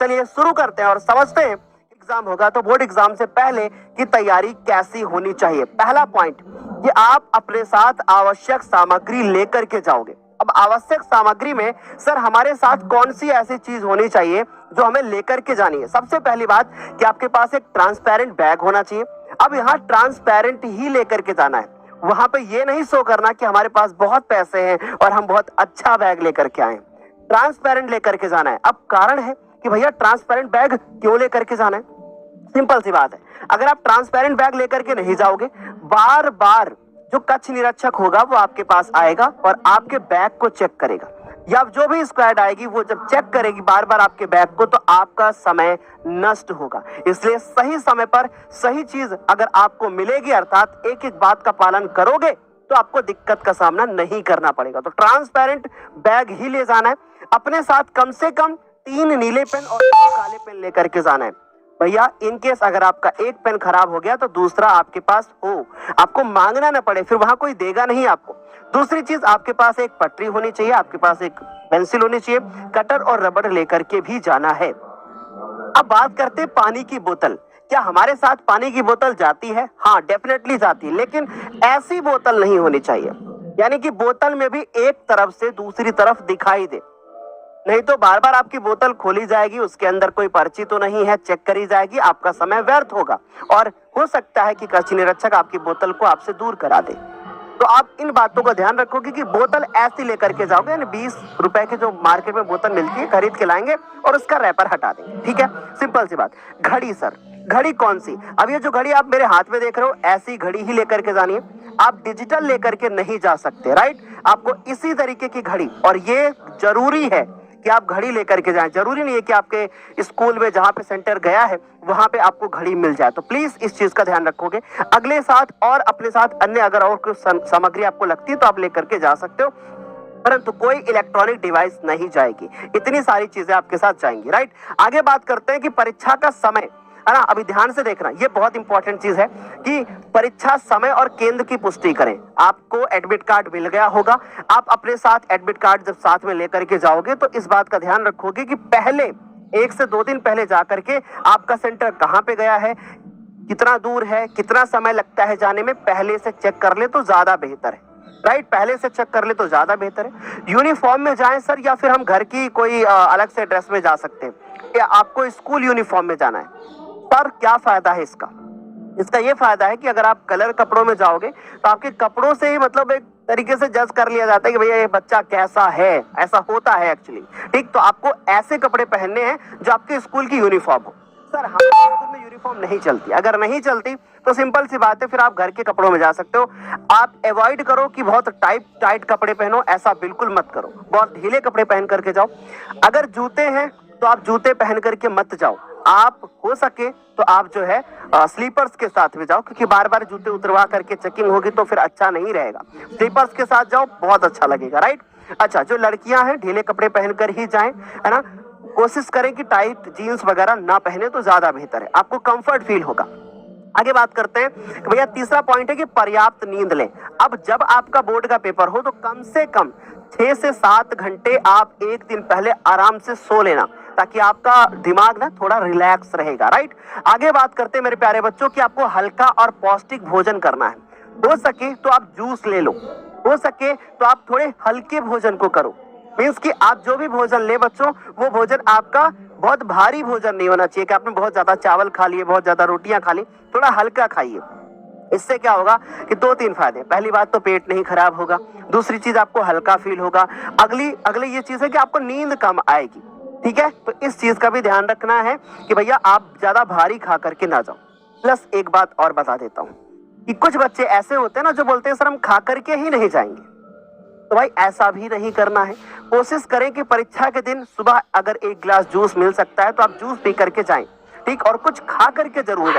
चलिए शुरू करते हैं और समझते हैं एग्जाम होगा तो बोर्ड एग्जाम से पहले की तैयारी कैसी होनी चाहिए। पहला पॉइंट कि आप अपने साथ आवश्यक सामग्री लेकर के जाओगे। अब आवश्यक सामग्री में सर हमारे साथ कौन सी ऐसी चीज होनी चाहिए जो हमें लेकर के जानी है। सबसे पहली बात कि आपके पास एक ट्रांसपेरेंट बैग होना चाहिए। अब यहाँ ट्रांसपेरेंट ही लेकर के जाना है, वहां पे ये नहीं शो करना कि हमारे पास बहुत पैसे हैं और हम बहुत अच्छा बैग लेकर के आए। ट्रांसपेरेंट लेकर के जाना है। अब कारण है कि भैया ट्रांसपेरेंट बैग क्यों लेकर के जाना है। सिंपल सी बात है, अगर आप ट्रांसपेरेंट बैग लेकर के नहीं जाओगे, बार बार जो कक्ष निरीक्षक होगा वो आपके पास आएगा और आपके बैग को चेक करेगा, या जो भी स्क्वाड आएगी वो जब चेक करेगी बार बार आपके बैग को, तो आपका समय नष्ट होगा। इसलिए सही समय पर सही चीज अगर आपको मिलेगी, अर्थात एक एक बात का पालन करोगे, तो आपको दिक्कत का सामना नहीं करना पड़ेगा। तो ट्रांसपेरेंट बैग ही ले जाना है। अपने साथ कम से कम 3 नीले पेन और 2 काले पेन लेकर के जाना है। भैया इनकेस अगर आपका एक पेन खराब हो गया तो दूसरा आपके पास हो, आपको मांगना ना पड़े, फिर वहां कोई देगा नहीं आपको। दूसरी चीज, आपके पास एक पटरी होनी चाहिए, आपके पास एक पेंसिल होनी चाहिए, कटर और रबड़ लेकर के भी जाना है। अब बात करते हैं पानी की बोतल। क्या हमारे साथ पानी की बोतल जाती है? हाँ, डेफिनेटली जाती है, लेकिन ऐसी बोतल नहीं होनी चाहिए, यानी कि बोतल में भी एक तरफ से दूसरी तरफ दिखाई दे, नहीं तो बार बार आपकी बोतल खोली जाएगी, उसके अंदर कोई पर्ची तो नहीं है, चेक करी जाएगी, आपका समय व्यर्थ होगा और हो सकता है कि कक्ष निरीक्षक आपकी बोतल को आपसे दूर करा दे। तो आप इन बातों का ध्यान रखोगे कि बोतल ऐसी लेकर के जाओगे, यानी 20 रुपए की जो मार्केट में बोतल मिलती है खरीद के लाएंगे और उसका रैपर हटा देंगे। ठीक है, सिंपल सी बात। घड़ी सर, घड़ी कौन सी? अब ये जो घड़ी आप मेरे हाथ में देख रहे हो, ऐसी घड़ी ही लेकर के जानी है। आप डिजिटल लेकर के नहीं जा सकते, राइट? आपको इसी तरीके की घड़ी, और ये जरूरी है कि आप घड़ी लेकर के जाएं। जरूरी नहीं है कि आपके स्कूल में जहां पे सेंटर गया है वहां पे आपको घड़ी मिल जाए। तो प्लीज इस चीज का ध्यान रखोगे। अगले साथ और अपने साथ अन्य अगर और कुछ सामग्री आपको लगती है तो आप लेकर के जा सकते हो, परंतु कोई इलेक्ट्रॉनिक डिवाइस नहीं जाएगी। इतनी सारी चीजें आपके साथ जाएंगी, राइट? आगे बात करते हैं कि परीक्षा का समय, है ना? अभी ध्यान से देखना, ये बहुत इंपॉर्टेंट चीज है कि परीक्षा समय और केंद्र की पुष्टि करें। आपको एडमिट कार्ड मिल गया होगा, आप अपने साथ एडमिट कार्ड जब साथ में लेकर के जाओगे तो इस बात का ध्यान रखोगे कि पहले 1 से 2 दिन पहले जाकर के आपका सेंटर कहाँ पे गया है, कितना दूर है, कितना समय लगता है जाने में, पहले से चेक कर ले तो ज्यादा बेहतर है, राइट? पहले से चेक कर ले तो ज्यादा बेहतर है। यूनिफॉर्म में जाएं सर, या फिर हम घर की कोई अलग से ड्रेस में जा सकते हैं, या आपको स्कूल यूनिफॉर्म में जाना है? पर क्या फायदा है इसका? इसका ये फायदा है कि अगर आप कलर कपड़ों में जाओगे तो आपके कपड़ों से ही मतलब एक तरीके से जज कर लिया जाता है कि भैया ये बच्चा कैसा है। ऐसा होता है एक्चुअली, ठीक? तो आपको ऐसे कपड़े पहनने हैं जो आपके स्कूल की यूनिफॉर्म हो। सर हमारे स्कूल में यूनिफॉर्म नहीं चलती। अगर नहीं चलती तो सिंपल सी बात है, फिर आप घर के कपड़ों में जा सकते हो। आप अवॉइड करो कि बहुत टाइट कपड़े पहनो, ऐसा बिल्कुल मत करो। बहुत ढीले कपड़े पहन करके जाओ। अगर जूते हैं तो आप जूते पहन करके मत जाओ। आप हो सके तो आप जो है स्लीपर्स के साथ में जाओ, क्योंकि बार बार जूते उतरवा करके चेकिंग होगी तो फिर अच्छा नहीं रहेगा। स्लीपर्स के साथ जाओ, बहुत अच्छा लगेगा, राइट? अच्छा, जो लड़कियां हैं ढीले कपड़े पहनकर ही जाएं, है ना? कोशिश करें कि टाइट जीन्स वगैरह ना पहने तो ज्यादा बेहतर है, आपको कंफर्ट फील होगा। आगे बात करते हैं कि भैया तीसरा पॉइंट है कि पर्याप्त नींद लें। अब जब आपका बोर्ड का पेपर हो तो कम से कम 6 से 7 घंटे आप एक दिन पहले आराम से सो लेना, ताकि आपका दिमाग ना थोड़ा रिलैक्स रहेगा, राइट? आगे बात करते हैं मेरे प्यारे बच्चों कि आपको हल्का और पौष्टिक भोजन करना है। हो सके तो आप जूस ले लो, हो सके तो आप थोड़े हल्के भोजन को करो। मीन्स कि आप जो भी भोजन ले बच्चों, वो भोजन आपका बहुत भारी भोजन नहीं होना चाहिए कि आपने बहुत ज्यादा चावल खा लिए, बहुत ज्यादा रोटियां खा ली। थोड़ा हल्का खाइए। इससे क्या होगा कि 2-3 फायदे। पहली बात तो पेट नहीं खराब होगा, दूसरी चीज आपको हल्का फील होगा, अगली ये चीज है कि आपको नींद कम आएगी। ठीक है, तो इस चीज का भी ध्यान रखना है कि भैया आप ज्यादा भारी खा करके ना जाओ। प्लस एक बात और बता देता हूँ कि कुछ बच्चे ऐसे होते हैं ना जो बोलते हैं सर हम खा करके ही नहीं जाएंगे। तो भाई ऐसा भी नहीं करना है। कोशिश करें कि परीक्षा के दिन सुबह अगर 1 गिलास जूस मिल सकता है तो आप जूस पी करके जाएं, ठीक? और कुछ खा करके जरूर जाएं।